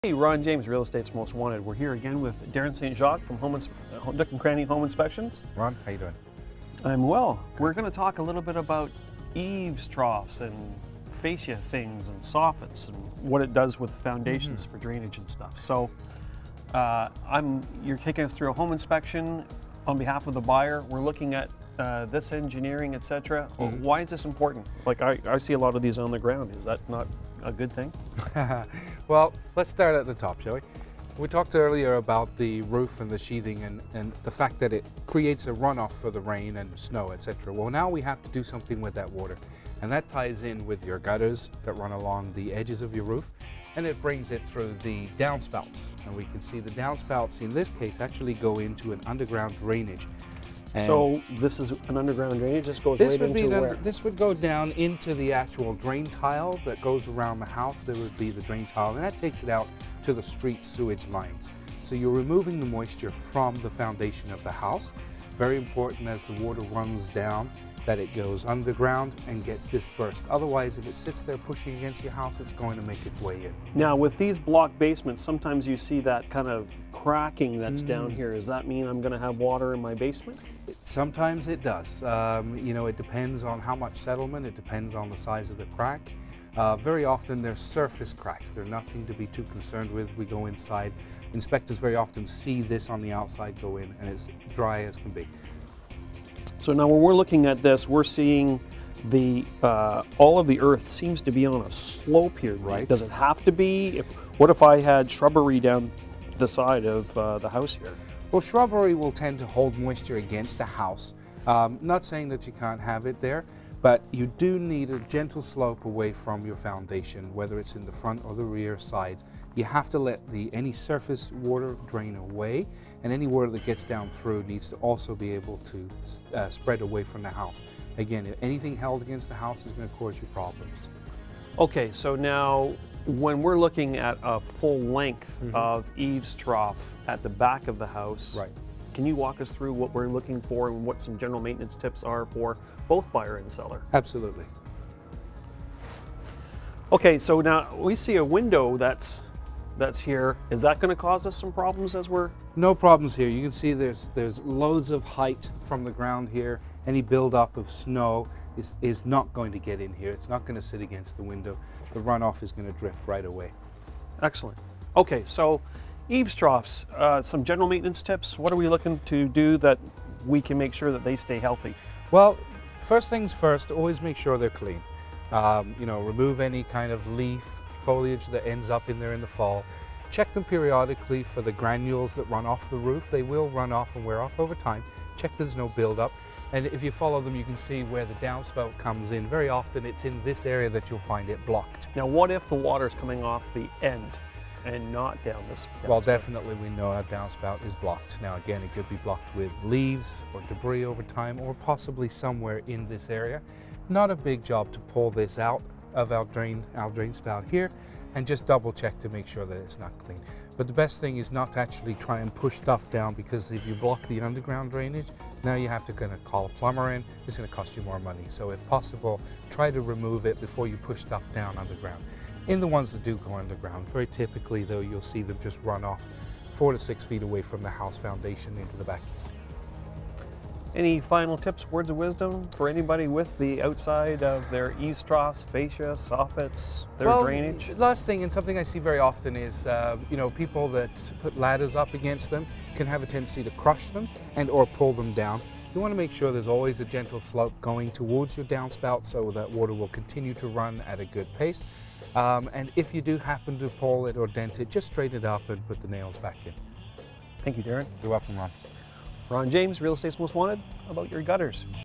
Hey, Ronn James, Real Estate's Most Wanted. We're here again with Darren St.Jacques from Nook and Cranny Home Inspections. Ron, how you doing? I'm well. We're going to talk a little bit about eaves troughs and fascia things and soffits and what it does with foundations for drainage and stuff. So you're taking us through a home inspection on behalf of the buyer. We're looking at this engineering, etc. Why is this important? Like I see a lot of these on the ground. Is that not a good thing? Well, let's start at the top, shall we? We talked earlier about the roof and the sheathing and the fact that it creates a runoff for the rain and snow, etc. Well, now we have to do something with that water, and that ties in with your gutters that run along the edges of your roof, and it brings it through the downspouts. And we can see the downspouts in this case actually go into an underground drainage. And so this is an underground drainage. This goes right into where? This would go down into the actual drain tile that goes around the house. There would be the drain tile, and that takes it out to the street sewage lines. So you're removing the moisture from the foundation of the house. Very important as the water runs down that it goes underground and gets dispersed. Otherwise, if it sits there pushing against your house, it's going to make its way in. Now, with these block basements, sometimes you see that kind of cracking that's down here. Does that mean I'm going to have water in my basement? Sometimes it does. You know, it depends on how much settlement, it depends on the size of the crack. Very often they're surface cracks. They're nothing to be too concerned with. We go inside. Inspectors very often see this on the outside go in, and it's dry as can be. So now when we're looking at this, we're seeing the all of the earth seems to be on a slope here, right? Does it have to be? What if I had shrubbery down the side of the house here? Well, shrubbery will tend to hold moisture against the house. Not saying that you can't have it there, but you do need a gentle slope away from your foundation, whether it's in the front or the rear sides. You have to let any surface water drain away, and any water that gets down through needs to also be able to spread away from the house. Again, if anything held against the house is going to cause you problems. Okay, so now when we're looking at a full length of eaves trough at the back of the house, right? Can you walk us through what we're looking for and what some general maintenance tips are for both buyer and seller? Absolutely. Okay, so now we see a window that's here. Is that going to cause us some problems as we're... No problems here. You can see there's loads of height from the ground here. Any buildup of snow is not going to get in here. It's not going to sit against the window. The runoff is going to drift right away. Excellent. Okay, so eaves troughs, some general maintenance tips. What are we looking to do that we can make sure that they stay healthy? Well, first things first, always make sure they're clean. You know, remove any kind of leaf, foliage that ends up in there in the fall. Check them periodically for the granules that run off the roof. They will run off and wear off over time. Check there's no buildup. And if you follow them, you can see where the downspout comes in. Very often it's in this area that you'll find it blocked. Now, what if the water's coming off the end and not down this downspout? Well, definitely we know our downspout is blocked. Now again, it could be blocked with leaves or debris over time, or possibly somewhere in this area. Not a big job to pull this out of our drain spout here and just double check to make sure that it's not clean. But the best thing is not to actually try and push stuff down, because if you block the underground drainage, now you have to kind of call a plumber in. It's going to cost you more money. So if possible, try to remove it before you push stuff down underground. In the ones that do go underground, very typically though, you'll see them just run off 4 to 6 feet away from the house foundation into the back. Any final tips, words of wisdom for anybody with the outside of their eaves troughs, fascia, soffits, their drainage? Last thing, and something I see very often is, you know, people that put ladders up against them can have a tendency to crush them and or pull them down. You want to make sure there's always a gentle slope going towards your downspout so that water will continue to run at a good pace. And if you do happen to pull it or dent it, just straighten it up and put the nails back in. Thank you, Darren. You're welcome, Ron. Ronn James, Real Estate's Most Wanted, about your gutters.